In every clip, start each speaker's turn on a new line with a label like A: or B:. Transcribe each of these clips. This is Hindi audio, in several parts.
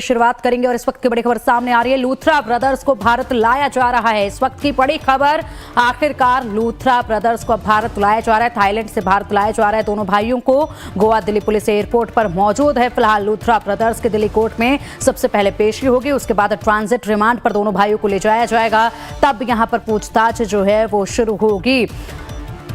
A: शुरुआत करेंगे और इस वक्त की बड़ी खबर सामने आ रही है। लूथरा ब्रदर्स को भारत लाया जा रहा है। इस वक्त की बड़ी खबर, आखिरकार लूथरा ब्रदर्स को भारत लाया जा रहा है। थाईलैंड से भारत लाया जा रहा है दोनों भाइयों को। गोवा दिल्ली पुलिस एयरपोर्ट पर मौजूद है। फिलहाल लूथरा ब्रदर्स की दिल्ली कोर्ट में सबसे पहले पेशी होगी, उसके बाद ट्रांजिट रिमांड पर दोनों भाइयों को ले जाया जाएगा। तब यहां पर पूछताछ जो है वो शुरू होगी।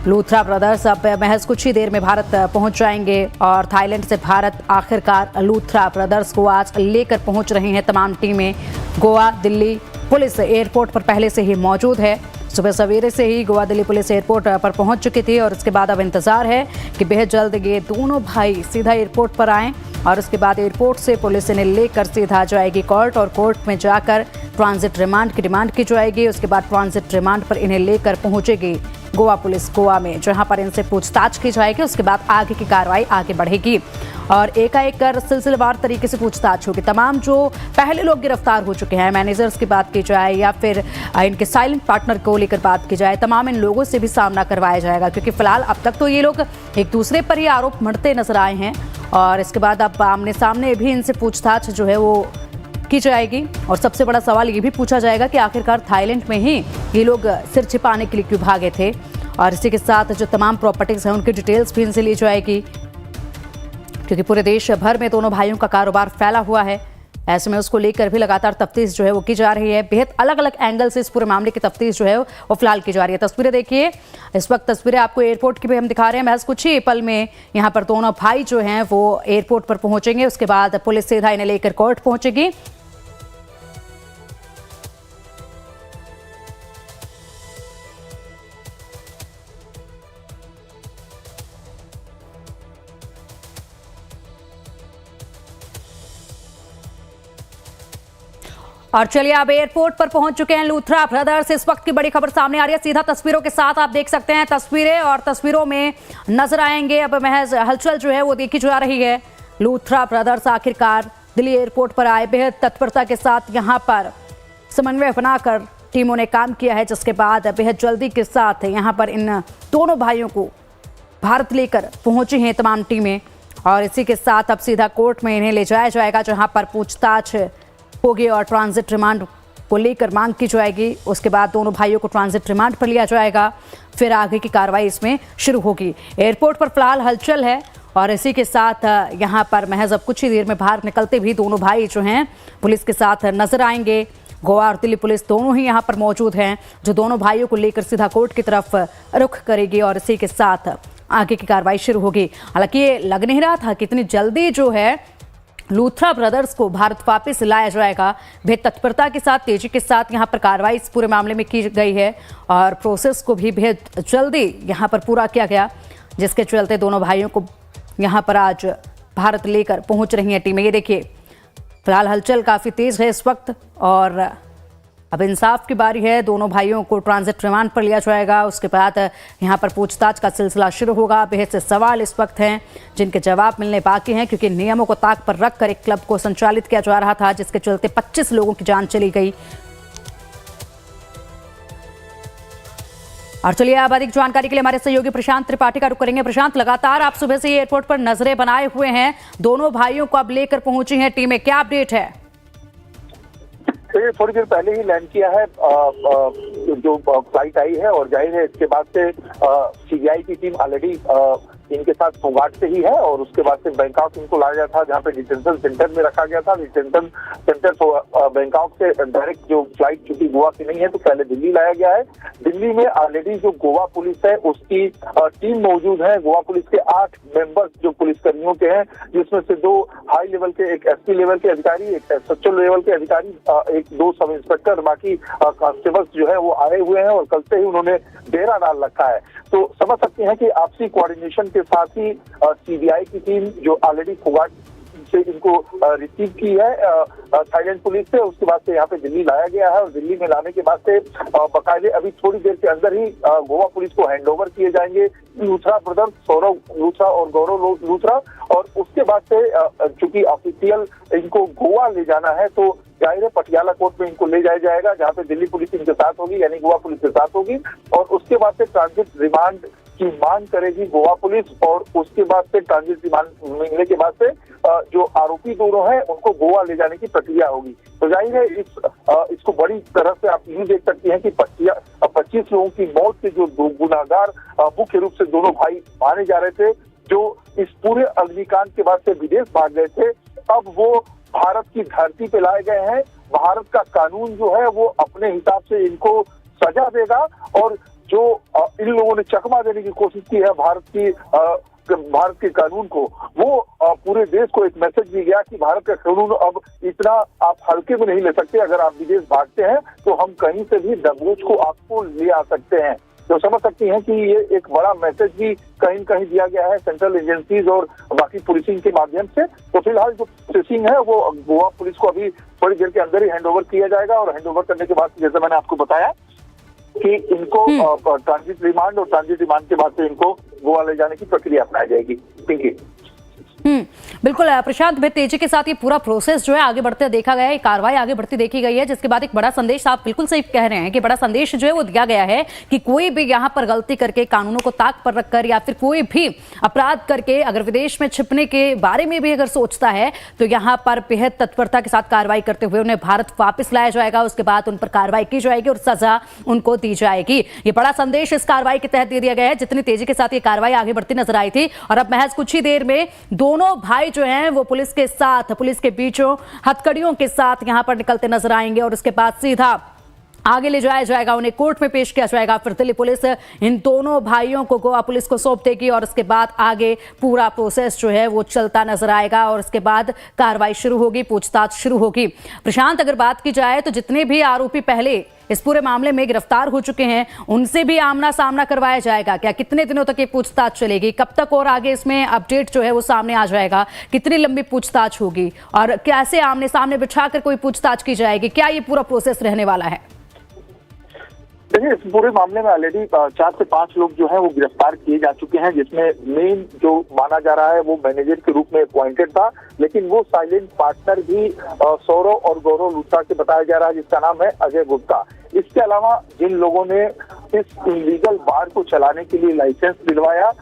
A: लूथरा ब्रदर्स अब महज कुछ ही देर में भारत पहुंच जाएंगे और थाईलैंड से भारत आखिरकार लूथरा ब्रदर्स को आज लेकर पहुंच रही हैं तमाम टीमें। गोवा दिल्ली पुलिस एयरपोर्ट पर पहले से ही मौजूद है। सुबह सवेरे से ही गोवा दिल्ली पुलिस एयरपोर्ट पर पहुंच चुकी थी और उसके बाद अब इंतजार है कि बेहद जल्द ये दोनों भाई सीधा एयरपोर्ट पर आएँ और उसके बाद एयरपोर्ट से पुलिस इन्हें लेकर सीधा जाएगी कोर्ट और कोर्ट में जाकर ट्रांजिट रिमांड की डिमांड की जाएगी। उसके बाद ट्रांजिट रिमांड पर इन्हें लेकर पहुंचेगी गोवा पुलिस गोवा में, जहां पर इनसे पूछताछ की जाएगी। उसके बाद आगे की कार्रवाई आगे बढ़ेगी और एकाएक कर सिलसिलेवार तरीके से पूछताछ होगी। तमाम जो पहले लोग गिरफ्तार हो चुके हैं, मैनेजर्स की बात की जाए या फिर इनके साइलेंट पार्टनर को लेकर बात की जाए, तमाम इन लोगों से भी सामना करवाया जाएगा, क्योंकि फिलहाल अब तक तो ये लोग एक दूसरे पर ही आरोप मढ़ते नजर आए हैं और इसके बाद अब आमने सामने भी इनसे पूछताछ जो है वो की जाएगी। और सबसे बड़ा सवाल ये भी पूछा जाएगा कि आखिरकार थाईलैंड में ही ये लोग सिर छिपाने के लिए क्यों भागे थे और इसी के साथ जो तमाम प्रॉपर्टीज हैं उनकी डिटेल्स भी इनसे ली जाएगी, क्योंकि पूरे देश भर में दोनों भाइयों का कारोबार फैला हुआ है। ऐसे में उसको लेकर भी लगातार तफ्तीश जो है वो की जा रही है। बेहद अलग अलग एंगल से इस पूरे मामले की तफ्तीश जो है वो फिलहाल की जा रही है। तस्वीरें देखिए, इस वक्त तस्वीरें आपको एयरपोर्ट की भी हम दिखा रहे हैं। महज कुछ ही पल में यहाँ पर दोनों भाई जो हैं वो एयरपोर्ट पर पहुंचेंगे। उसके बाद पुलिस सीधा इन्हें लेकर कोर्ट पहुंचेगी। और चलिए अब एयरपोर्ट पर पहुंच चुके हैं लूथरा ब्रदर्स। इस वक्त की बड़ी खबर सामने आ रही है, सीधा तस्वीरों के साथ आप देख सकते हैं तस्वीरें और तस्वीरों में नजर आएंगे अब महज हलचल जो है वो देखी जा रही है। लूथरा ब्रदर्स आखिरकार दिल्ली एयरपोर्ट पर आए, बेहद तत्परता के साथ यहां पर समन्वय बनाकर टीमों ने काम किया है, जिसके बाद बेहद जल्दी के साथ यहां पर इन दोनों भाइयों को भारत लेकर पहुंची हैं तमाम टीमें और इसी के साथ अब सीधा कोर्ट में इन्हें ले जाया जाएगा, जहां पर पूछताछ होगी और ट्रांजिट रिमांड को लेकर मांग की जाएगी। उसके बाद दोनों भाइयों को ट्रांजिट रिमांड पर लिया जाएगा, फिर आगे की कार्रवाई इसमें शुरू होगी। एयरपोर्ट पर फिलहाल हलचल है और इसी के साथ यहां पर महज अब कुछ ही देर में बाहर निकलते भी दोनों भाई जो हैं पुलिस के साथ नजर आएंगे। गोवा और दिल्ली पुलिस दोनों ही यहां पर मौजूद हैं, जो दोनों भाइयों को लेकर सीधा कोर्ट की तरफ रुख करेगी और इसी के साथ आगे की कार्रवाई शुरू होगी। हालांकि ये लग नहीं रहा था कि इतनी जल्दी जो है लूथरा ब्रदर्स को भारत वापस लाया जाएगा। बेहद तत्परता के साथ, तेजी के साथ यहाँ पर कार्रवाई इस पूरे मामले में की गई है और प्रोसेस को भी बेहद जल्दी यहाँ पर पूरा किया गया, जिसके चलते दोनों भाइयों को यहाँ पर आज भारत लेकर पहुँच रही हैं टीमें। ये देखिए, फिलहाल हलचल काफ़ी तेज है इस वक्त और अब इंसाफ की बारी है। दोनों भाइयों को ट्रांजिट रिमांड पर लिया जाएगा। उसके बाद यहाँ पर पूछताछ का सिलसिला शुरू होगा। बेहद से सवाल इस वक्त हैं जिनके जवाब मिलने बाकी हैं, क्योंकि नियमों को ताक पर रखकर एक क्लब को संचालित किया जा रहा था, जिसके चलते 25 लोगों की जान चली गई। और चलिए अब अधिक जानकारी के लिए हमारे सहयोगी प्रशांत त्रिपाठी का रुख करेंगे। प्रशांत, लगातार आप सुबह से एयरपोर्ट पर नजरें बनाए हुए हैं, दोनों भाइयों को अब लेकर पहुंची हैं टीमें, क्या अपडेट है?
B: तो थोड़ी देर पहले ही लैंड किया है जो फ्लाइट आई है और जाहिर है इसके बाद से सीबीआई की टीम ऑलरेडी इनके साथ फोगाट से ही है और उसके बाद से बैंकॉक इनको लाया गया था, जहाँ पे डिटेंशन सेंटर में रखा गया था। डिटेंशन सेंटर बैंकॉक से डायरेक्ट जो फ्लाइट चूंकि गोवा की नहीं है तो पहले दिल्ली लाया गया है। दिल्ली में ऑलरेडी जो गोवा पुलिस है उसकी टीम मौजूद है। गोवा पुलिस के 8 मेंबर्स जो पुलिसकर्मियों के हैं, जिसमें से 2 हाई लेवल के, एक एसपी लेवल के अधिकारी, एक एसएचओ लेवल के अधिकारी, एक 2 सब इंस्पेक्टर, बाकी कांस्टेबल्स जो है वो आए हुए हैं और कल से ही उन्होंने डेरा डाल रखा है। तो समझ सकते हैं कि आपसी कोऑर्डिनेशन के साथ ही सीबीआई की टीम जो ऑलरेडी फोगाट से इनको रिसीव की है थाईलैंड पुलिस से, उसके बाद से यहाँ पे दिल्ली लाया गया है और दिल्ली में लाने के बाद से बकायदे अभी थोड़ी देर के अंदर ही गोवा पुलिस को हैंडओवर किए जाएंगे लूथरा ब्रदर्स, सौरव लूथरा और गौरव लूथरा। और उसके बाद से चूंकि ऑफिशियल इनको गोवा ले जाना है तो जाहिर है पटियाला कोर्ट में इनको ले जाया जाएगा, जहाँ पे दिल्ली पुलिस इनके साथ होगी, यानी गोवा पुलिस के साथ होगी, और उसके बाद से ट्रांजिट रिमांड की मांग करेगी गोवा पुलिस, और उसके बाद से ट्रांजिट रिमांड मिलने के बाद से जो आरोपी दोनों हैं उनको गोवा ले जाने की प्रक्रिया होगी। तो जाहिर है इसको बड़ी तरह से आप यूं देख सकती हैं कि 25 लोगों की मौत के जो दो गुनाहगार मुख्य रूप से दोनों भाई माने जा रहे थे, जो इस पूरे अग्निकांड के बाद से विदेश भाग गए थे, अब वो भारत की धरती पे लाए गए हैं। भारत का कानून जो है वो अपने हिसाब से इनको सजा देगा, और जो इन लोगों ने चकमा देने की कोशिश की है भारत के कानून को, वो पूरे देश को एक मैसेज भी गया कि भारत का कानून अब इतना आप हल्के में नहीं ले सकते। अगर आप विदेश भागते हैं तो हम कहीं से भी दबोच को आपको ले आ सकते हैं। तो समझ सकती हैं कि ये एक बड़ा मैसेज भी कहीं न कहीं दिया गया है सेंट्रल एजेंसीज और बाकी पुलिसिंग के माध्यम से। तो फिलहाल जो प्रोसेसिंग है वो गोवा पुलिस को अभी थोड़ी देर के अंदर ही हैंड ओवर किया जाएगा, और हैंड ओवर करने के बाद जैसे मैंने आपको बताया कि इनको ट्रांजिट रिमांड, और ट्रांजिट रिमांड के बाद से इनको गोवा ले जाने की प्रक्रिया अपनाई जाएगी। पिंकी।
A: बिल्कुल प्रशांत, बहुत तेजी के साथ ये पूरा प्रोसेस जो है आगे बढ़ते देखा गया है, कार्रवाई आगे बढ़ती देखी गई है, जिसके बाद एक बड़ा संदेश, आप बिल्कुल सही कह रहे हैं कि बड़ा संदेश जो है वो दिया गया है कि कोई भी यहाँ पर गलती करके, कानूनों को ताक पर रखकर या फिर कोई भी अपराध करके अगर विदेश में छिपने के बारे में भी अगर सोचता है तो यहाँ पर बेहद तत्परता के साथ कार्रवाई करते हुए उन्हें भारत वापस लाया जाएगा। उसके बाद उन पर कार्रवाई की जाएगी और सजा उनको दी जाएगी। ये बड़ा संदेश इस कार्रवाई के तहत दे दिया गया है। जितनी तेजी के साथ ये कार्रवाई आगे बढ़ती नजर आई थी, और अब महज कुछ ही देर में दोनों भाई जो हैं वो पुलिस के साथ, पुलिस के बीचों हथकड़ियों के साथ यहां पर निकलते नजर आएंगे, और उसके बाद सीधा आगे ले जाया जाएगा, उन्हें कोर्ट में पेश किया जाएगा। फिर दिल्ली पुलिस इन दोनों भाइयों को गोवा पुलिस को सौंप देगी, और उसके बाद आगे पूरा प्रोसेस जो है वो चलता नजर आएगा, और उसके बाद कार्रवाई शुरू होगी, पूछताछ शुरू होगी। प्रशांत, अगर बात की जाए तो जितने भी आरोपी पहले इस पूरे मामले में गिरफ्तार हो चुके हैं उनसे भी आमना सामना करवाया जाएगा क्या? कितने दिनों तक ये पूछताछ चलेगी? कब तक और आगे इसमें अपडेट जो है वो सामने आ जाएगा? कितनी लंबी पूछताछ होगी और कैसे आमने सामने बिछाकर कोई पूछताछ की जाएगी? क्या ये पूरा प्रोसेस रहने वाला है?
B: देखिए, इस पूरे मामले में ऑलरेडी 4 से 5 लोग जो हैं वो गिरफ्तार किए जा चुके हैं, जिसमें मेन जो माना जा रहा है वो मैनेजर के रूप में अपॉइंटेड था, लेकिन वो साइलेंट पार्टनर भी सौरव और गौरव लूथरा के बताया जा रहा है, जिसका नाम है अजय गुप्ता। इसके अलावा जिन लोगों ने इस इलीगल बार को चलाने के लिए लाइसेंस दिलवाया,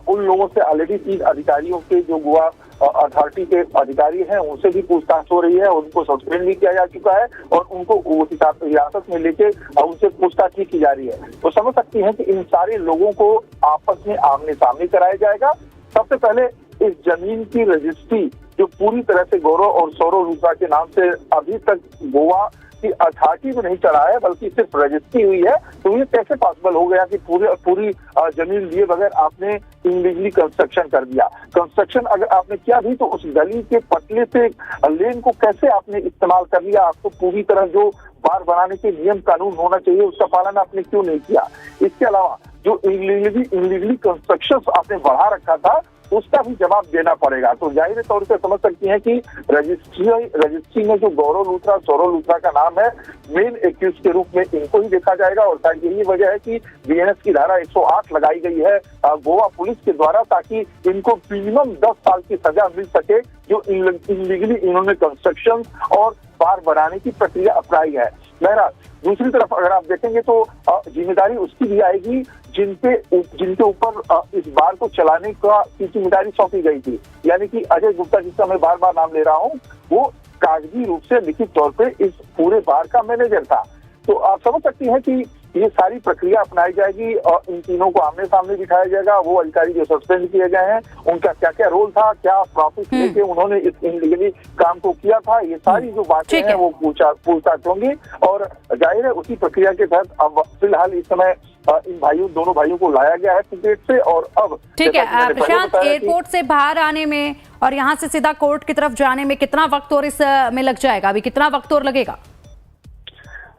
B: उन लोगों से ऑलरेडी 3 अधिकारियों के जो गोवा अथॉरिटी के अधिकारी हैं उनसे भी पूछताछ हो रही है, उनको सस्पेंड भी किया जा चुका है और उनको हिरासत में लेके उनसे पूछताछ भी की जा रही है। तो समझ सकती हैं कि इन सारे लोगों को आपस में आमने सामने कराया जाएगा। सबसे पहले इस जमीन की रजिस्ट्री जो पूरी तरह से गौरव और सौरव लूथरा के नाम से अभी तक गोवा की अथॉरिटी में नहीं चढ़ा है, बल्कि सिर्फ रजिस्ट्री हुई है, तो ये कैसे पॉसिबल हो गया कि पूरी जमीन लिए बगैर आपने इलीगली कंस्ट्रक्शन कर दिया? कंस्ट्रक्शन अगर आपने किया भी तो उस गली के पतले से लेन को कैसे आपने इस्तेमाल कर लिया? आपको पूरी तरह जो बार बनाने के नियम कानून होना चाहिए उसका पालन आपने क्यों नहीं किया? इसके अलावा जो इलीगली कंस्ट्रक्शन आपने बढ़ा रखा था उसका भी जवाब देना पड़ेगा। तो जाहिर तौर से समझ सकती हैं कि रजिस्ट्री में जो गौरव लूथरा, सौरव लूथरा का नाम है, मेन एक्यूज के रूप में इनको ही देखा जाएगा, और शायद यही वजह है कि बीएनएस की धारा 108 लगाई गई है गोवा पुलिस के द्वारा, ताकि इनको मिनिमम 10 साल की सजा मिल सके जो इलीगली इन्होंने कंस्ट्रक्शन और बार बनाने की प्रक्रिया अपनाई है। बहरहाल दूसरी तरफ अगर आप देखेंगे तो जिम्मेदारी उसकी भी आएगी जिनके ऊपर इस बार को चलाने की जिम्मेदारी सौंपी गई थी, यानी कि अजय गुप्ता, जिसका मैं बार बार नाम ले रहा हूँ, वो कागजी रूप से लिखित तौर पे इस पूरे बार का मैनेजर था। तो आप समझ सकती हैं कि ये सारी प्रक्रिया अपनाई जाएगी और इन तीनों को आमने सामने बिठाया जाएगा। वो अधिकारी जो सस्पेंड किए गए हैं उनका क्या क्या रोल था, क्या प्रॉफिट लेके उन्होंने इस इलीगली काम को किया था, ये सारी जो बातें हैं वो पूछताछ होंगी, और जाहिर है उसी प्रक्रिया के तहत अब फिलहाल इस समय इन दोनों भाइयों को लाया गया है फुटेज से। और अब
A: ठीक है प्रशांत, एयरपोर्ट से बाहर आने में और यहाँ से सीधा कोर्ट की तरफ जाने में कितना वक्त और इस में लग जाएगा? अभी कितना वक्त और लगेगा?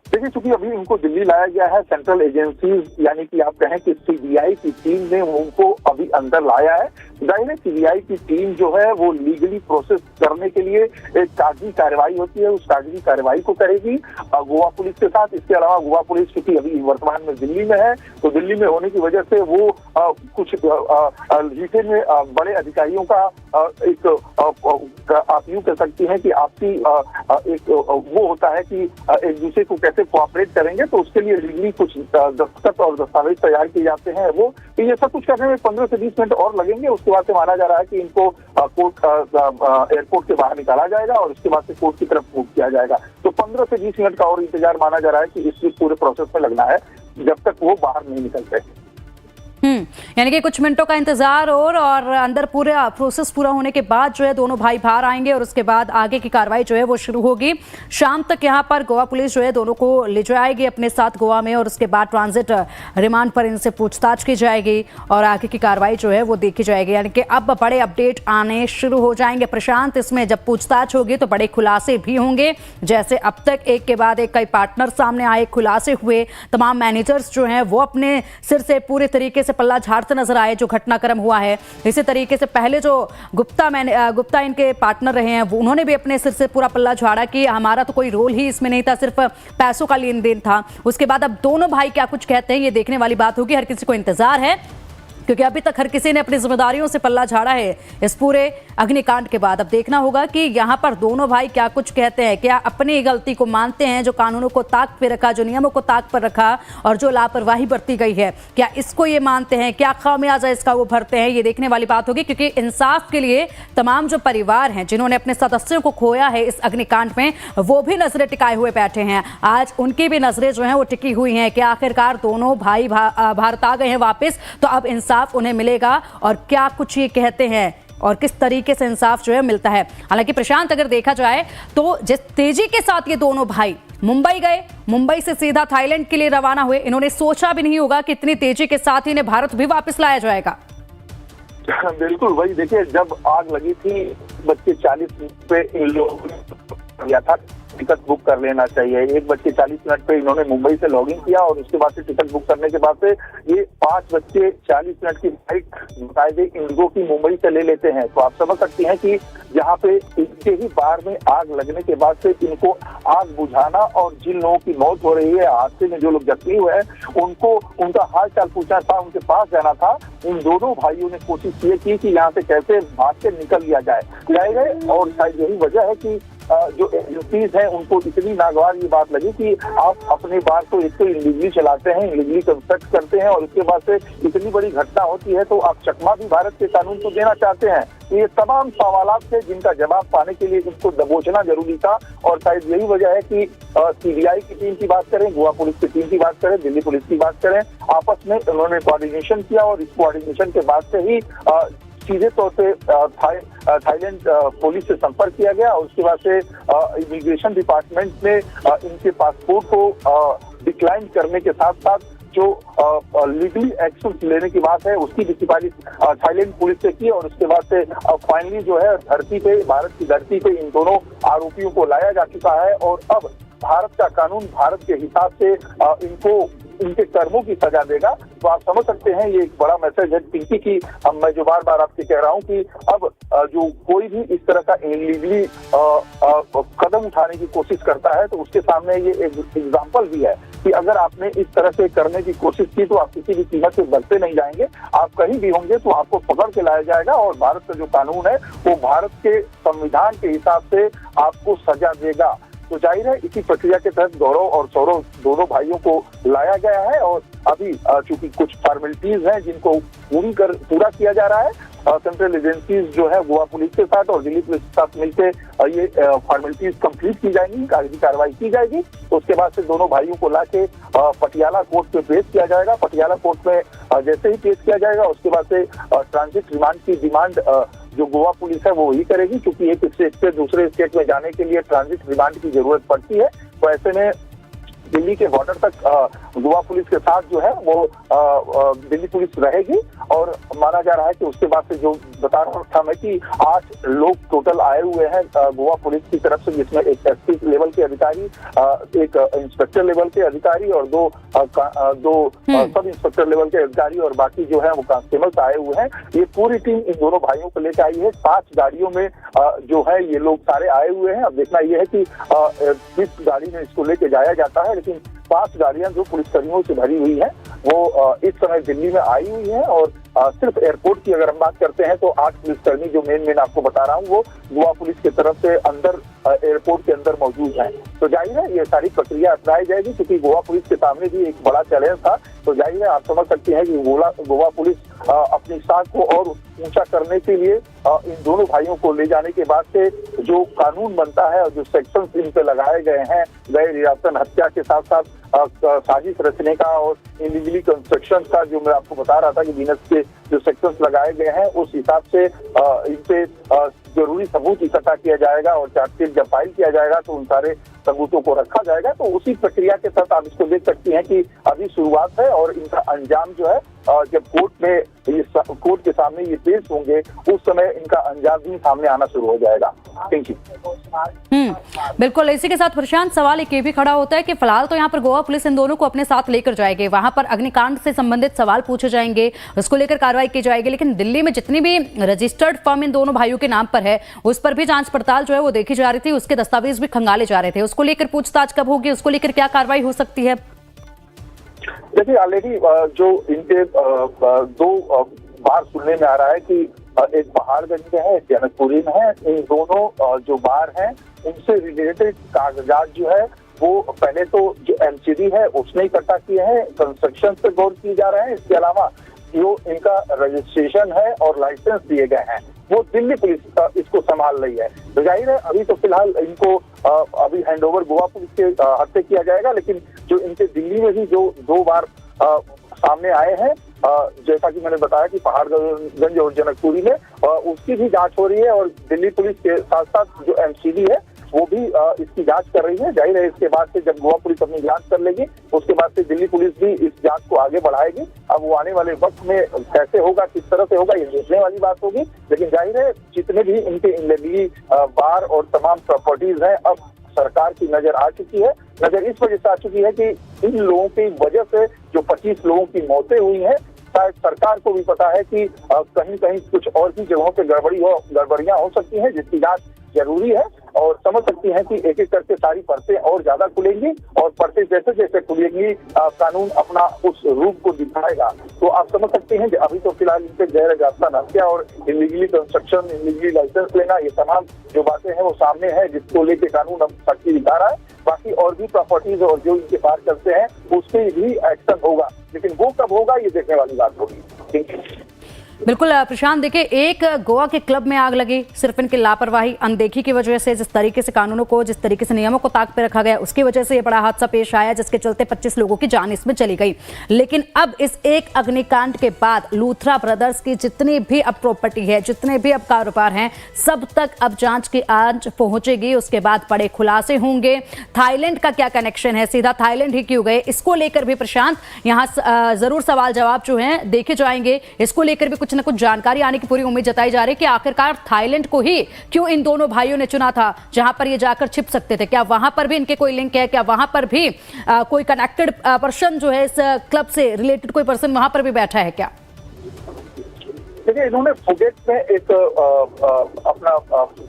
B: देखिए, चूंकि अभी उनको दिल्ली लाया गया है, सेंट्रल एजेंसीज यानी कि आप कहें कि सीबीआई की टीम ने उनको अभी अंदर लाया है। जाहिर है सीबीआई की टीम जो है वो लीगली प्रोसेस करने के लिए एक कागजी कार्रवाई होती है, उस कागजी कार्रवाई को करेगी गोवा पुलिस के साथ। इसके अलावा गोवा पुलिस चूंकि अभी वर्तमान में दिल्ली में है, तो दिल्ली में होने की वजह से वो कुछ रिटेन में बड़े अधिकारियों का एक आप यूं कह सकती हैं कि आपसी एक वो होता है कि एक दूसरे को कैसे कोऑपरेट करेंगे, तो उसके लिए लीगली कुछ दस्तखत और दस्तावेज तैयार किए जाते हैं। वो तो ये सब कुछ करने में 15 से 20 मिनट और लगेंगे। उसके बाद से माना जा रहा है कि इनको कोर्ट एयरपोर्ट से बाहर निकाला जाएगा और उसके बाद से कोर्ट की तरफ मूव किया जाएगा। तो 15 से 20 मिनट का और इंतजार माना जा रहा है कि इस पूरे प्रोसेस में लगना है जब तक वो बाहर नहीं निकलते।
A: यानी कि कुछ मिनटों का इंतजार और अंदर पूरा प्रोसेस पूरा होने के बाद जो है दोनों भाई बाहर आएंगे और उसके बाद आगे की कार्रवाई जो है वो शुरू होगी। शाम तक यहाँ पर गोवा पुलिस जो है दोनों को ले जाएगी अपने साथ गोवा में और उसके बाद ट्रांजिट रिमांड पर इनसे पूछताछ की जाएगी और आगे की कार्रवाई जो है वो देखी जाएगी। यानी कि अब बड़े अपडेट आने शुरू हो जाएंगे प्रशांत। इसमें जब पूछताछ होगी तो बड़े खुलासे भी होंगे, जैसे अब तक एक के बाद एक कई पार्टनर सामने आए, खुलासे हुए, तमाम मैनेजर्स जो हैं वो अपने सिर से पूरे तरीके से पल्ला झाड़ते नजर आए जो घटनाक्रम हुआ है। इसी तरीके से पहले जो गुप्ता इनके पार्टनर रहे हैं वो उन्होंने भी अपने सिर से पूरा पल्ला झाड़ा कि हमारा तो कोई रोल ही इसमें नहीं था, सिर्फ पैसों का लेन देन था। उसके बाद अब दोनों भाई क्या कुछ कहते हैं ये देखने वाली बात होगी। हर किसी को इंतजार है क्योंकि अभी तक हर किसी ने अपनी जिम्मेदारियों से पल्ला झाड़ा है इस पूरे अग्निकांड के बाद। अब देखना होगा कि यहाँ पर दोनों भाई क्या कुछ कहते हैं, क्या अपनी गलती को मानते हैं, जो कानूनों को ताक पे रखा, जो नियमों को ताक पर रखा और जो लापरवाही बरती गई है, क्या इसको ये मानते हैं, क्या खामियाजा इसका वो भरते हैं, ये देखने वाली बात होगी। क्योंकि इंसाफ के लिए तमाम जो परिवार हैं जिन्होंने अपने सदस्यों को खोया है इस अग्निकांड में, वो भी नजरें टिकाए हुए बैठे हैं। आज उनकी भी नजरें जो हैं वो टिकी हुई हैं कि आखिरकार दोनों भाई भारत आ गए हैं वापस, तो अब इंसाफ उन्हें मिलेगा और क्या कुछ ये कहते हैं और किस तरीके से इंसाफ जो है मिलता है। हालांकि प्रशांत अगर देखा जाए तो जिस तेजी के साथ ये दोनों भाई मुंबई गए, मुंबई से सीधा थाईलैंड के लिए रवाना हुए, इन्होंने सोचा भी नहीं होगा कि इतनी तेजी के साथ ही इन्हें भारत भी वापस लाया जाएगा।
B: बिल्कुल वही, देखिए जब आग लगी थी बच्चे 40 मिनट पे इन लोगों ने किया था टिकट बुक कर लेना चाहिए। 1:40 पे इन्होंने मुंबई से लॉगिन किया और उसके बाद से टिकट बुक करने के बाद से ये 5:40 की फ्लाइट बाकायदे इंडिगो की मुंबई से ले लेते हैं। तो आप समझ सकते हैं कि यहाँ पे इनके ही बार में आग लगने के बाद से इनको आग बुझाना और जिन लोगों की मौत हो रही है, हादसे में जो लोग जख्मी हुए हैं, उनको उनका हाल चाल पूछना था, उनके पास जाना था। इन दोनों भाइयों ने कोशिश ये की कि यहाँ से कैसे भाग के निकल लिया जाए और शायद यही वजह है कि जो एजेंसीज हैं उनको इतनी नागवार ये बात लगी कि आप अपने बार को एक तो इलीगली चलाते हैं, इलीगली कंस्ट्रक्ट करते हैं और उसके बाद से इतनी बड़ी घटना होती है तो आप चकमा भी भारत के कानून को देना चाहते हैं। ये तमाम सवालात थे जिनका जवाब पाने के लिए इनको दबोचना जरूरी था और शायद यही वजह है कि सीबीआई की टीम की बात करें, गोवा पुलिस की टीम की बात करें, दिल्ली पुलिस की बात करें, आपस में उन्होंने कोऑर्डिनेशन किया और इस कोऑर्डिनेशन के बाद से ही सीधे तौर पे थाईलैंड पुलिस से संपर्क किया गया और उसके बाद से इमिग्रेशन डिपार्टमेंट ने इनके पासपोर्ट को डिक्लाइन करने के साथ साथ जो लीगली एक्शन लेने की बात है उसकी भी सिफारिश थाईलैंड पुलिस से की और उसके बाद से फाइनली जो है धरती पे, भारत की धरती पे इन दोनों आरोपियों को लाया जा चुका है और अब भारत का कानून भारत के हिसाब से इनको इनके कर्मों की सजा देगा। तो आप समझ सकते हैं ये एक बड़ा मैसेज है पिंकी की। मैं जो बार बार आपसे कह रहा हूं कि अब जो कोई भी इस तरह का इलीगली कदम उठाने की कोशिश करता है तो उसके सामने ये एक एग्जाम्पल भी है कि अगर आपने इस तरह से करने की कोशिश की तो आप किसी भी कीमत से बचते नहीं जाएंगे। आप कहीं भी होंगे तो आपको पकड़ के लाया जाएगा और भारत का जो कानून है वो भारत के संविधान के हिसाब से आपको सजा देगा। तो जाहिर है इसी प्रक्रिया के तहत गौरव और सौरव दोनों भाइयों को लाया गया है और अभी चूंकि कुछ फॉर्मेलिटीज हैं जिनको पूरा किया जा रहा है, सेंट्रल एजेंसीज जो है गोवा पुलिस के साथ और दिल्ली पुलिस के साथ मिलकर ये फॉर्मेलिटीज कंप्लीट की जाएंगी, कागजी कार्रवाई की जाएगी। तो उसके बाद से दोनों भाइयों को लाके पटियाला कोर्ट में पेश किया जाएगा। पटियाला कोर्ट में जैसे ही पेश किया जाएगा उसके बाद से ट्रांजिट रिमांड की डिमांड जो गोवा पुलिस है वो वही करेगी, क्योंकि एक स्टेट से दूसरे स्टेट में जाने के लिए ट्रांजिट रिमांड की जरूरत पड़ती है। तो ऐसे में दिल्ली के बॉर्डर तक गोवा पुलिस के साथ जो है वो दिल्ली पुलिस रहेगी। और माना जा रहा है कि उसके बाद से जो बता रहा था मैं कि 8 लोग टोटल आए हुए हैं गोवा पुलिस की तरफ से, जिसमें एक एसपी लेवल के अधिकारी, एक इंस्पेक्टर लेवल के अधिकारी और दो सब इंस्पेक्टर लेवल के अधिकारी और बाकी जो है वो कांस्टेबल्स आए हुए हैं। ये पूरी टीम इन दोनों भाइयों को लेकर आई है। 5 गाड़ियों में जो है ये लोग सारे आए हुए हैं। अब देखना ये है कि किस गाड़ी में इसको लेके जाया जाता है, लेकिन 5 गाड़ियां जो पुलिसकर्मियों से भरी हुई है वो इस समय दिल्ली में आई हुई है। और सिर्फ एयरपोर्ट की अगर हम बात करते हैं तो 8 पुलिसकर्मी जो मेन आपको बता रहा हूँ वो गोवा पुलिस की तरफ से अंदर एयरपोर्ट के अंदर मौजूद है। तो जाहिर है ये सारी प्रक्रिया अपनाई जाएगी, क्योंकि गोवा पुलिस के सामने भी एक बड़ा चैलेंज था। तो जाहिर है आप समझ सकते हैं कि गोवा पुलिस अपनी साख को और ऊंचा करने के लिए इन दोनों भाइयों को ले जाने के बाद से जो कानून बनता है और जो सेक्शंस इन पे लगाए गए हैं, गैर इरादतन हत्या के साथ साथ साजिश रचने का और इलीगली कंस्ट्रक्शन का, जो मैं आपको बता रहा था कि बीनस के जो सेक्शंस लगाए गए हैं उस हिसाब से इन पे जरूरी सबूत इकट्ठा किया जाएगा और चार्जशीट जब फाइल किया जाएगा तो उन सारे सबूतों को रखा जाएगा। तो उसी प्रक्रिया के तहत आप इसको देख सकती हैं कि अभी शुरुआत है और इनका अंजाम जो है जब कोर्ट के सामने ये पेश होंगे उस समय इनका अंजाम भी सामने आना शुरू हो जाएगा। Thank you.
A: बिल्कुल, इसी के साथ प्रशांत सवाल एक ये भी खड़ा होता है कि फिलहाल तो यहाँ पर गोवा पुलिस इन दोनों को अपने साथ लेकर जाएगी, वहां पर अग्निकांड से संबंधित सवाल पूछे जाएंगे, उसको लेकर कार्रवाई की जाएगी। लेकिन दिल्ली में जितनी भी रजिस्टर्ड फर्म इन दोनों भाइयों के नाम पर है उस पर भी जांच पड़ताल जो है वो देखी जा रही थी, उसके दस्तावेज भी खंगाले जा रहे थे। उसको लेकर पूछताछ कब होगी, उसको लेकर क्या कार्रवाई हो सकती है?
B: देखिए ऑलरेडी जो इनके 2 बार सुनने में आ रहा है कि एक पहाड़गंज में है, एक जनकपुरी में है। इन दोनों जो बार हैं उनसे रिलेटेड कागजात जो है वो पहले तो जो एमसीडी है उसने इकट्ठा किए हैं, कंस्ट्रक्शन पे गौर किए जा रहे हैं। इसके अलावा जो इनका रजिस्ट्रेशन है और लाइसेंस दिए गए हैं वो दिल्ली पुलिस इसको संभाल रही है। तो जाहिर है अभी तो फिलहाल इनको अभी हैंडओवर गोवा पुलिस के हाथ से किया जाएगा, लेकिन जो इनके दिल्ली में भी जो 2 बार सामने आए हैं, जैसा कि मैंने बताया कि पहाड़गंज और जनकपुरी में, उसकी भी जांच हो रही है और दिल्ली पुलिस के साथ साथ जो एमसीडी है वो भी इसकी जांच कर रही है। जाहिर है इसके बाद से जब गोवा पुलिस अपनी जांच कर लेगी उसके बाद से दिल्ली पुलिस भी इस जांच को आगे बढ़ाएगी। अब वो आने वाले वक्त में कैसे होगा, किस तरह से होगा, ये देखने वाली बात होगी। लेकिन जाहिर है जितने भी इनके इनलीगली बार और तमाम प्रॉपर्टीज हैं अब सरकार की नजर आ चुकी है। नजर इस वजह से आ चुकी है कि इन लोगों की वजह से जो 25 लोगों की मौतें हुई हैं, शायद सरकार को भी पता है कि कहीं कहीं कुछ और भी जगहों पे गड़बड़ियां हो सकती हैं, जिसकी जांच जरूरी है। और समझ सकती हैं कि एक एक करके सारी परतें और ज्यादा खुलेंगी और परतें जैसे जैसे खुलेंगी कानून अपना उस रूप को दिखाएगा। तो आप समझ सकते हैं कि अभी तो फिलहाल इनसे गैर इरादतन हत्या और इलीगली कंस्ट्रक्शन, इलीगली लाइसेंस लेना, ये तमाम जो बातें हैं वो सामने है, जिसको लेके कानून अब सख्ती दिखा रहा है। बाकी और भी प्रॉपर्टीज और जो इनके पार करते हैं उस पर भी एक्शन होगा, लेकिन वो कब होगा ये देखने वाली बात होगी। ठीक है।
A: बिल्कुल प्रशांत, देखिए एक गोवा के क्लब में आग लगी सिर्फ इनकी लापरवाही, अनदेखी की वजह से, जिस तरीके से कानूनों को, जिस तरीके से नियमों को ताक पे रखा गया उसकी वजह से ये बड़ा हादसा पेश आया, जिसके चलते 25 लोगों की जान इसमें चली गई। लेकिन अब इस एक अग्निकांड के बाद लूथरा ब्रदर्स की जितनी भी अब प्रॉपर्टी है, जितने भी अब कारोबार हैं, सब तक अब जांच की आंच पहुंचेगी। उसके बाद बड़े खुलासे होंगे। थाईलैंड का क्या कनेक्शन है, सीधा थाईलैंड ही क्यों गए, इसको लेकर भी प्रशांत यहाँ जरूर सवाल जवाब जो है देखे जाएंगे। इसको लेकर भी कुछ न कुछ जानकारी आने की पूरी उम्मीद जताई जा रही है कि आखिरकार थाईलैंड को ही क्यों इन दोनों भाइयों ने चुना था जहां पर ये जाकर छिप सकते थे। क्या वहां पर भी इनके कोई लिंक है, क्या वहां पर भी कोई कनेक्टेड पर्सन जो है इस क्लब से रिलेटेड कोई पर्सन वहां पर भी बैठा है क्या?
B: देखिए इन्होंने फुगेट में एक अपना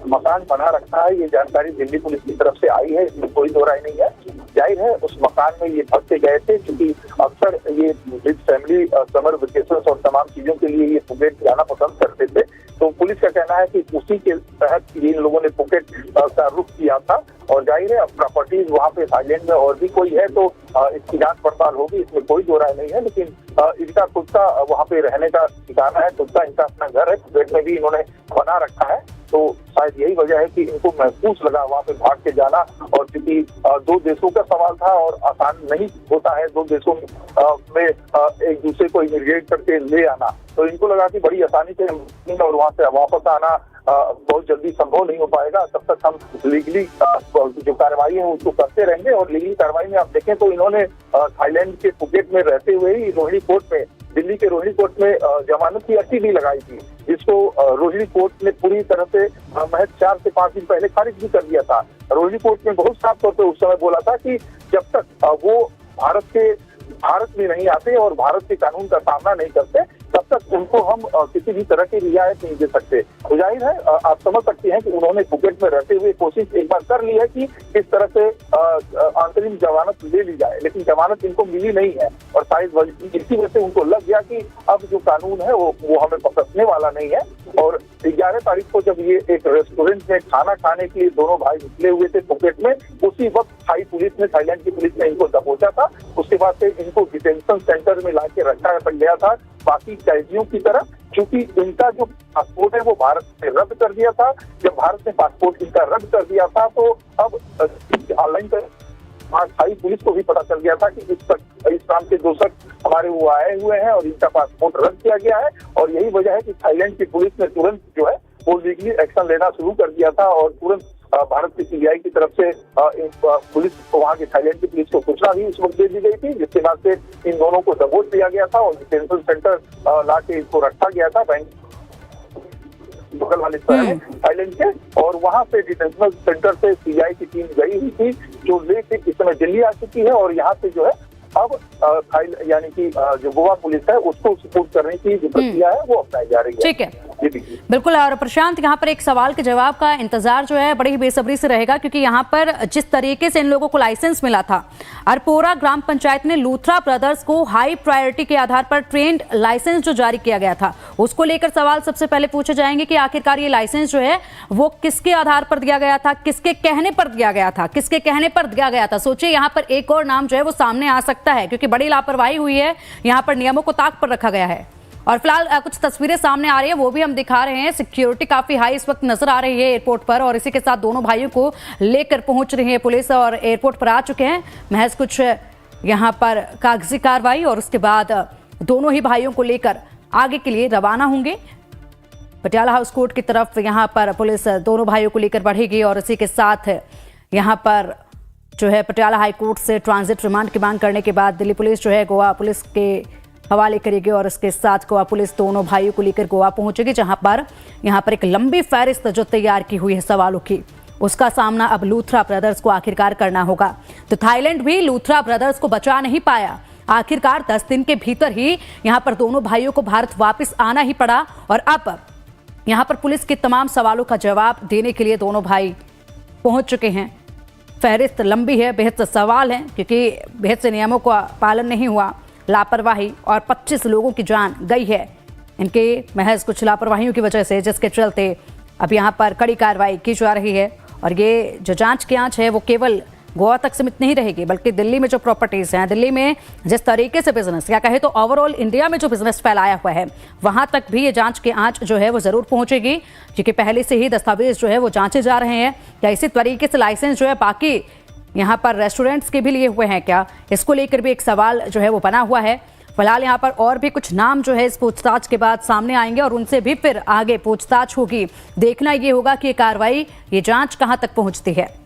B: मकान बना रखा है, ये जानकारी दिल्ली पुलिस की तरफ से आई है, इसमें कोई दो राय नहीं है। जाहिर है उस मकान में ये फंसे गए थे, क्योंकि अक्सर ये विद फैमिली समर वेकेशन और तमाम चीजों के लिए ये फुगेट जाना पसंद करते थे। तो पुलिस का कहना है कि उसी के तहत इन लोगों ने फुगेट का रुख किया था। और जाहिर है प्रॉपर्टीज वहाँ पे थाईलैंड में और भी कोई है तो इसकी जांच पड़ताल होगी, इसमें कोई दो राय नहीं है। लेकिन इनका खुद का वहाँ पे रहने का ठिकाना है, खुद का इनका अपना घर है, फुगेट में भी इन्होंने बना रखा है। तो शायद यही वजह है कि इनको महसूस लगा वहाँ पे भाग के जाना। और क्योंकि 2 देशों का सवाल था और आसान नहीं होता है 2 देशों में एक दूसरे को इमिग्रेट करके ले आना, तो इनको लगा कि बड़ी आसानी से और वहाँ से वापस आना बहुत जल्दी संभव नहीं हो पाएगा। तब तक हम लीगली जो कार्रवाई है उसको करते रहेंगे। और लीगली कार्रवाई में आप देखें तो इन्होंने थाईलैंड के फुकेट में रहते हुए ही रोहिणी कोर्ट में, दिल्ली के रोहिणी कोर्ट में जमानत की अर्जी भी लगाई थी, जिसको रोहिणी कोर्ट ने पूरी तरह से महज 4 से 5 दिन पहले खारिज भी कर दिया था। रोहिणी कोर्ट ने बहुत साफ तौर पर उस समय बोला था कि जब तक वो भारत में नहीं आते और भारत के कानून का सामना नहीं करते, तब तक उनको हम किसी भी तरह की रियायत नहीं दे सकते। तो जाहिर है आप समझ सकते हैं कि उन्होंने फुकेट में रहते हुए कोशिश एक बार कर ली है कि इस तरह से अंतरिम जमानत ले ली जाए, लेकिन जमानत इनको मिली नहीं है। और शायद इसी वजह से उनको लग गया कि अब जो कानून है वो हमें पकड़ने वाला नहीं है। और 11 तारीख को जब ये एक रेस्टोरेंट में खाना खाने के लिए दोनों भाई निकले हुए थे फुकेट में, उसी वक्त थाईलैंड की पुलिस ने इनको दबोचा था। उसके बाद से इनको डिटेंशन सेंटर में लाके रखा गया था बाकी कैदियों की तरह, क्योंकि इनका जो पासपोर्ट है वो भारत से रद्द कर दिया था। जब भारत ने पासपोर्ट इनका रद्द कर दिया था तो अब ऑनलाइन थाई पुलिस को भी पता चल गया था कि इस काम के 2 शख्स हमारे वो आए हुए हैं और इनका पासपोर्ट रद्द किया गया है। और यही वजह है कि थाईलैंड की पुलिस ने तुरंत जो है वो लीगली एक्शन लेना शुरू कर दिया था और तुरंत भारत की सीबीआई की तरफ से पुलिस को, वहाँ की थाईलैंड की पुलिस को सूचना भी उस वक्त दे दी गई थी, जिसके बाद से इन दोनों को दबोच दिया गया था और डिटेंशन सेंटर ला के इनको रखा गया था बैंक बगल वाले शहर में थाईलैंड के। और वहाँ पे डिटेंशन सेंटर से सीबीआई की टीम गई हुई थी जो लेके इस समय दिल्ली आ चुकी है। और यहाँ से जो है अब यानी कि जो गोवा पुलिस है उसको सपोर्ट करने की जो प्रक्रिया है वो अपनाई जा रही है।
A: ठीक है, बिल्कुल। और प्रशांत, यहाँ पर एक सवाल के जवाब का इंतजार जो है बड़ी ही बेसब्री से रहेगा, क्योंकि यहाँ पर जिस तरीके से इन लोगों को लाइसेंस मिला था, अरपोरा ग्राम पंचायत ने लूथरा ब्रदर्स को हाई प्रायोरिटी के आधार पर ट्रेंड लाइसेंस जो जारी किया गया था, उसको लेकर सवाल सबसे पहले पूछे जाएंगे कि आखिरकार ये लाइसेंस जो है वो किसके आधार पर दिया गया था, किसके कहने पर दिया गया था, किसके कहने पर दिया गया था। सोचिए, यहाँ पर एक और नाम जो है वो सामने आ सकता है, क्योंकि बड़ी लापरवाही हुई है, यहाँ पर नियमों को ताक पर रखा गया है। और फिलहाल कुछ तस्वीरें सामने आ रही है, वो भी हम दिखा रहे हैं। सिक्योरिटी काफी हाई इस वक्त नजर आ रही है एयरपोर्ट पर, और इसी के साथ दोनों भाइयों को लेकर पहुंच रही है पुलिस और एयरपोर्ट पर आ चुके हैं। महज कुछ यहाँ पर कागजी कार्रवाई और उसके बाद दोनों ही भाइयों को लेकर आगे के लिए रवाना होंगे। पटियाला हाउस कोर्ट की तरफ यहाँ पर पुलिस दोनों भाइयों को लेकर बढ़ेगी और इसी के साथ यहाँ पर जो है पटियाला हाई कोर्ट से ट्रांजिट रिमांड की मांग करने के बाद दिल्ली पुलिस जो है गोवा पुलिस के हवाले करेगी और इसके साथ गोवा पुलिस दोनों भाइयों को लेकर गोवा पहुंचेगी, जहां पर यहाँ पर एक लंबी फहरिस्त जो तैयार की हुई है सवालों की, उसका सामना अब लूथरा ब्रदर्स को आखिरकार करना होगा। तो थाईलैंड भी लूथरा ब्रदर्स को बचा नहीं पाया। आखिरकार 10 दिन के भीतर ही यहाँ पर दोनों भाइयों को भारत वापिस आना ही पड़ा और अब यहाँ पर पुलिस के तमाम सवालों का जवाब देने के लिए दोनों भाई पहुंच चुके हैं। फहरिस्त लंबी है, बेहद से सवाल हैं, क्योंकि बेहद से नियमों का पालन नहीं हुआ, लापरवाही, और 25 लोगों की जान गई है इनके महज कुछ लापरवाहियों की वजह से, जिसके चलते अब यहाँ पर कड़ी कार्रवाई की जा रही है। और ये जो जांच की आंच है वो केवल गोवा तक सीमित नहीं रहेगी, बल्कि दिल्ली में जो प्रॉपर्टीज हैं, दिल्ली में जिस तरीके से बिजनेस, या कहे तो ओवरऑल इंडिया में जो बिजनेस फैलाया हुआ है, वहां तक भी ये जांच की आंच जो है वो जरूर पहुंचेगी, क्योंकि पहले से ही दस्तावेज जो है वो जांचे जा रहे हैं। या इसी तरीके से लाइसेंस जो है बाकी यहाँ पर रेस्टोरेंट्स के भी लिए हुए हैं क्या, इसको लेकर भी एक सवाल जो है वो बना हुआ है। फिलहाल यहाँ पर और भी कुछ नाम जो है इस पूछताछ के बाद सामने आएंगे और उनसे भी फिर आगे पूछताछ होगी। देखना ये होगा कि ये कार्रवाई, ये जांच कहां तक पहुंचती है।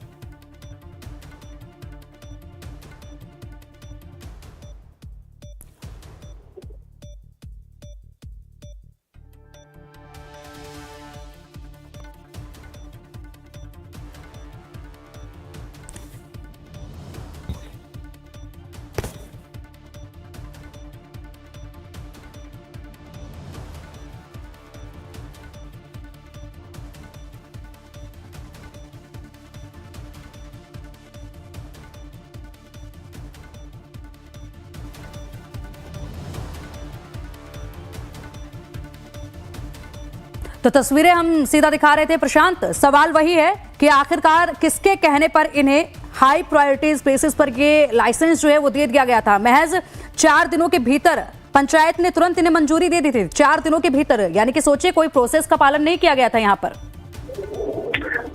A: तो तस्वीरें हम सीधा दिखा रहे थे प्रशांत। सवाल वही है कि आखिरकार किसके कहने पर इन्हें हाई प्रायोरिटीज बेसिस पर ये लाइसेंस जो है वो दे दिया गया था। महज 4 दिनों के भीतर पंचायत ने तुरंत इन्हें मंजूरी दे दी थी, 4 दिनों के भीतर। यानी कि सोचिए, कोई प्रोसेस का पालन नहीं किया गया था यहाँ पर।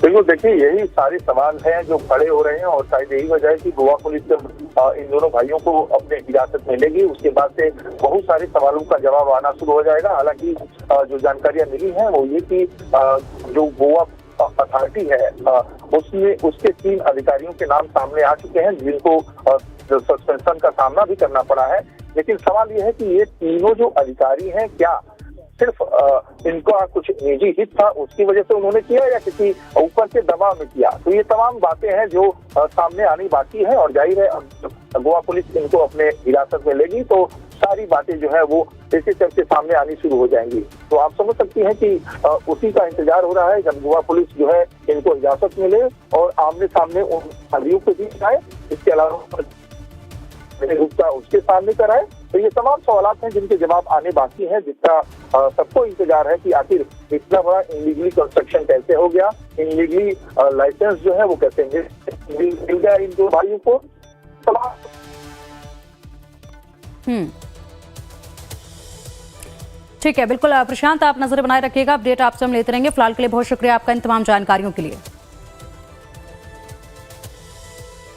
B: बिल्कुल, देखिए यही सारे सवाल हैं जो खड़े हो रहे हैं और शायद यही वजह है कि गोवा पुलिस जब इन दोनों भाइयों को अपने हिरासत में लेगी उसके बाद से बहुत सारे सवालों का जवाब आना शुरू हो जाएगा। हालांकि जो जानकारियां मिली हैं वो ये कि जो गोवा अथॉरिटी है उसमें उसके 3 अधिकारियों के नाम सामने आ चुके हैं जिनको सस्पेंशन का सामना भी करना पड़ा है। लेकिन सवाल ये है कि ये तीनों जो अधिकारी हैं क्या सिर्फ इनका कुछ निजी हित था उसकी वजह से उन्होंने किया या किसी ऊपर के दबाव में किया, तो ये तमाम बातें हैं जो सामने आनी बाकी है। और जाहिर है गोवा पुलिस इनको अपने हिरासत में लेगी तो सारी बातें जो है वो ऐसे चलते सामने आनी शुरू हो जाएंगी। तो आप समझ सकती हैं कि उसी का इंतजार हो रहा है जब गोवा पुलिस जो है इनको हिरासत में ले और आमने सामने उन अधिकारियों के बीच आए। इसके अलावा गुप्ता उसके सामने कराए। तो ये तमाम सवालात हैं जिनके जवाब आने बाकी हैं, जिसका सबको इंतजार है कि आखिर इतना बड़ा इनलीगली कंस्ट्रक्शन कैसे हो गया, इनलीगली लाइसेंस जो है वो कैसे मिल गया इन दो भाइयों को।
A: ठीक है, बिल्कुल प्रशांत, आप नजर बनाए रखिएगा, अपडेट आपसे हम लेते रहेंगे। फिलहाल के लिए बहुत शुक्रिया आपका इन तमाम जानकारियों के लिए।